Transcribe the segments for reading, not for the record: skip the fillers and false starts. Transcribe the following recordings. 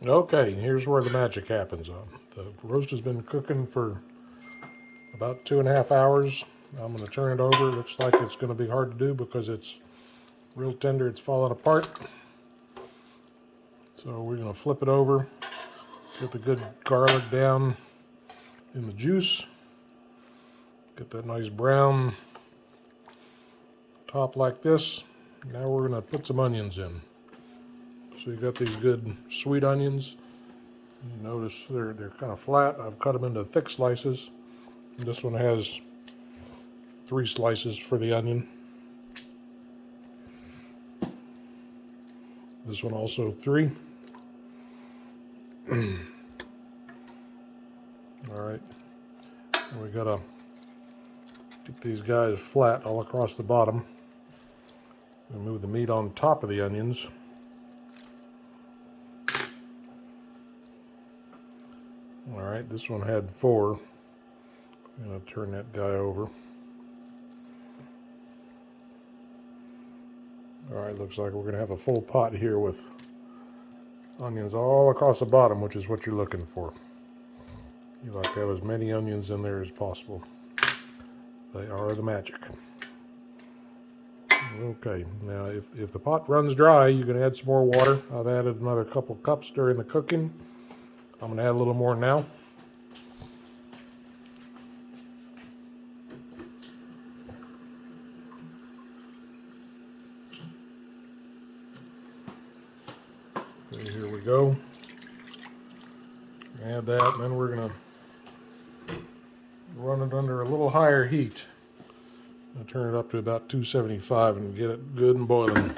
Okay, here's where the magic happens. The roast has been cooking for about 2.5 hours. I'm going to turn it over. It looks like it's going to be hard to do because it's real tender. It's falling apart. So we're going to flip it over, get the good garlic down in the juice, get that nice brown top like this. Now we're going to put some onions in. So you got these good sweet onions. You notice they're kind of flat. I've cut them into thick slices. This one has 3 slices for the onion. This one also 3. All right. And we gotta get these guys flat all across the bottom. We move the meat on top of the onions. All right, this one had 4. I'm gonna turn that guy over. All right, looks like we're gonna have a full pot here with onions all across the bottom, which is what you're looking for. You like to have as many onions in there as possible. They are the magic. Okay, now if the pot runs dry, you can add some more water. I've added another couple cups during the cooking. I'm going to add a little more now. Okay, here we go. Add that, and then we're going to run it under a little higher heat. I'll turn it up to about 275 and get it good and boiling.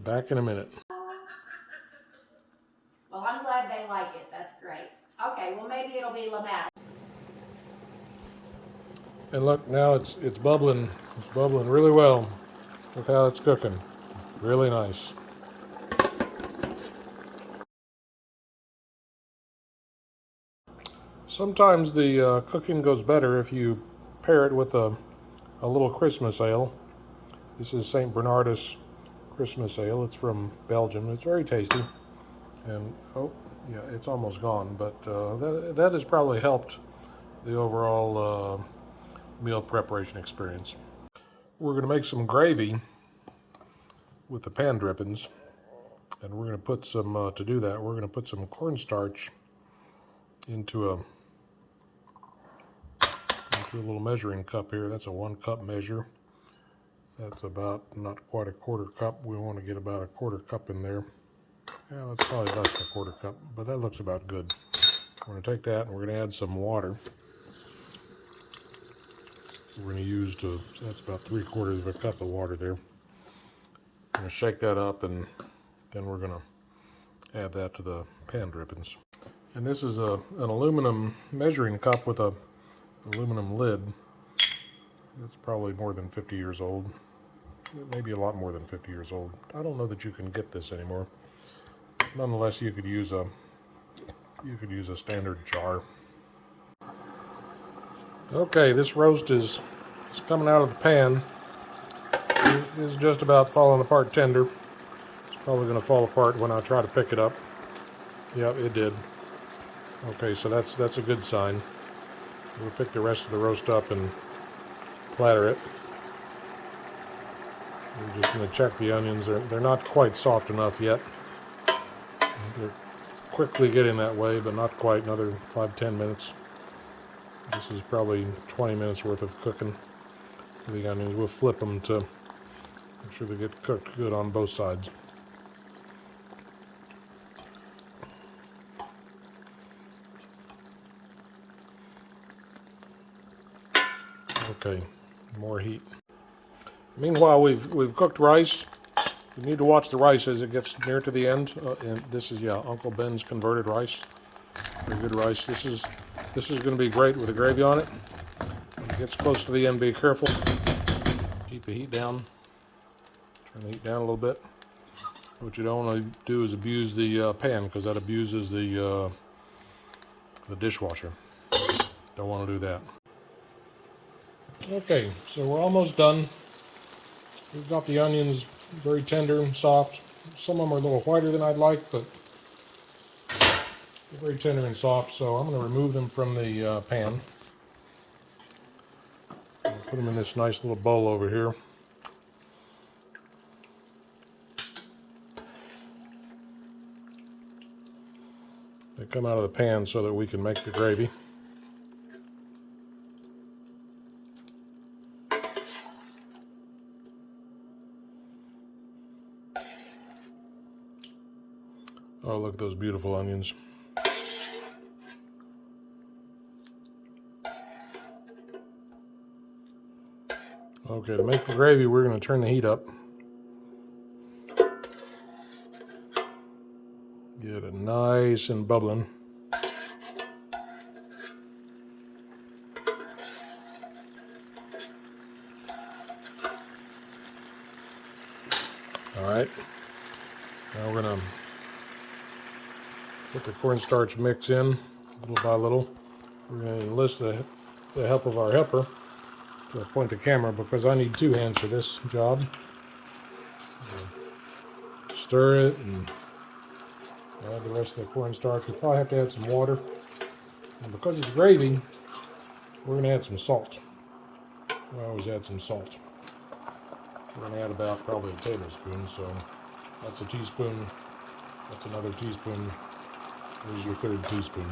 Back in a minute. Well, I'm glad they like it. That's great. Okay, well maybe it'll be Lametta. And look, now it's bubbling. It's bubbling really well. Look how it's cooking. Really nice. Sometimes the cooking goes better if you pair it with a little Christmas ale. This is St. Bernardus Christmas ale. It's from Belgium. It's very tasty. And oh, yeah, it's almost gone. But that has probably helped the overall meal preparation experience. We're going to make some gravy with the pan drippings. And we're going to put some, to do that, we're going to put some cornstarch into a little measuring cup here. That's a 1 cup measure. That's about not quite a 1/4 cup. We want to get about a 1/4 cup in there. Yeah, that's probably less than a 1/4 cup, but that looks about good. We're going to take that and we're going to add some water. We're going to use that's about 3/4 of a cup of water there. I'm going to shake that up and then we're going to add that to the pan drippings. And this is an aluminum measuring cup with a aluminum lid. It's probably more than 50 years old. Maybe a lot more than 50 years old. I don't know that you can get this anymore. Nonetheless, you could use a standard jar. Okay, this roast is coming out of the pan. It is just about falling apart tender. It's probably going to fall apart when I try to pick it up. Yep, it did. Okay, so that's a good sign. We'll pick the rest of the roast up and platter it. We're just going to check the onions. They're not quite soft enough yet. They're quickly getting that way, but not quite. Another 5-10 minutes. This is probably 20 minutes worth of cooking for the onions. We'll flip them to make sure they get cooked good on both sides. Okay, more heat. Meanwhile, we've cooked rice. You need to watch the rice as it gets near to the end. And this is, yeah, Uncle Ben's converted rice. Very good rice. This is going to be great with the gravy on it. When it gets close to the end, be careful. Keep the heat down. Turn the heat down a little bit. What you don't want to do is abuse the pan, because that abuses the dishwasher. Don't want to do that. Okay, so we're almost done. We've got the onions very tender and soft. Some of them are a little whiter than I'd like, but They're very tender and soft, so I'm going to remove them from the pan. I'll put them in this nice little bowl over here. They come out of the pan so that we can make the gravy. Oh, look at those beautiful onions. Okay, to make the gravy, we're going to turn the heat up. Get it nice and bubbling. All right, now we're going to put the cornstarch mix in little by little. We're going to enlist the help of our helper to point the camera because I need two hands for this job. Stir it and add the rest of the cornstarch. We probably have to add some water. And because it's gravy, we're going to add some salt. We always add some salt. We're going to add about probably a tablespoon, so that's a teaspoon. That's another teaspoon. Here's your third teaspoon.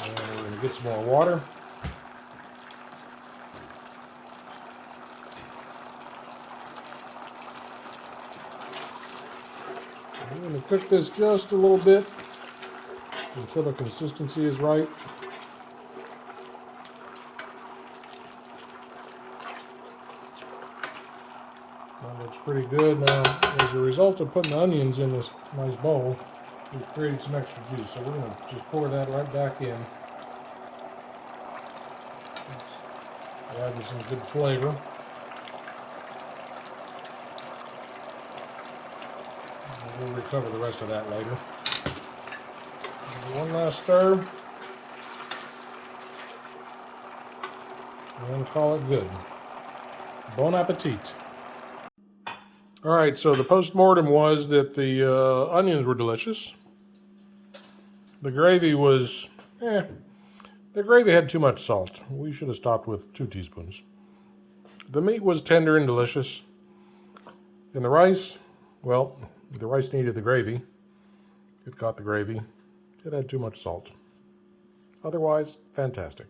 And we're going to get some more water. We're going to cook this just a little bit until the consistency is right. That looks pretty good. Now, as a result of putting the onions in this nice bowl, we've created some extra juice. So we're going to just pour that right back in. Add some good flavor. And we'll recover the rest of that later. One last stir. And then call it good. Bon appetit. All right, so the post-mortem was that the onions were delicious. The gravy was, the gravy had too much salt. We should have stopped with 2 teaspoons. The meat was tender and delicious. And the rice, well, the rice needed the gravy. It got the gravy. It had too much salt. Otherwise, fantastic.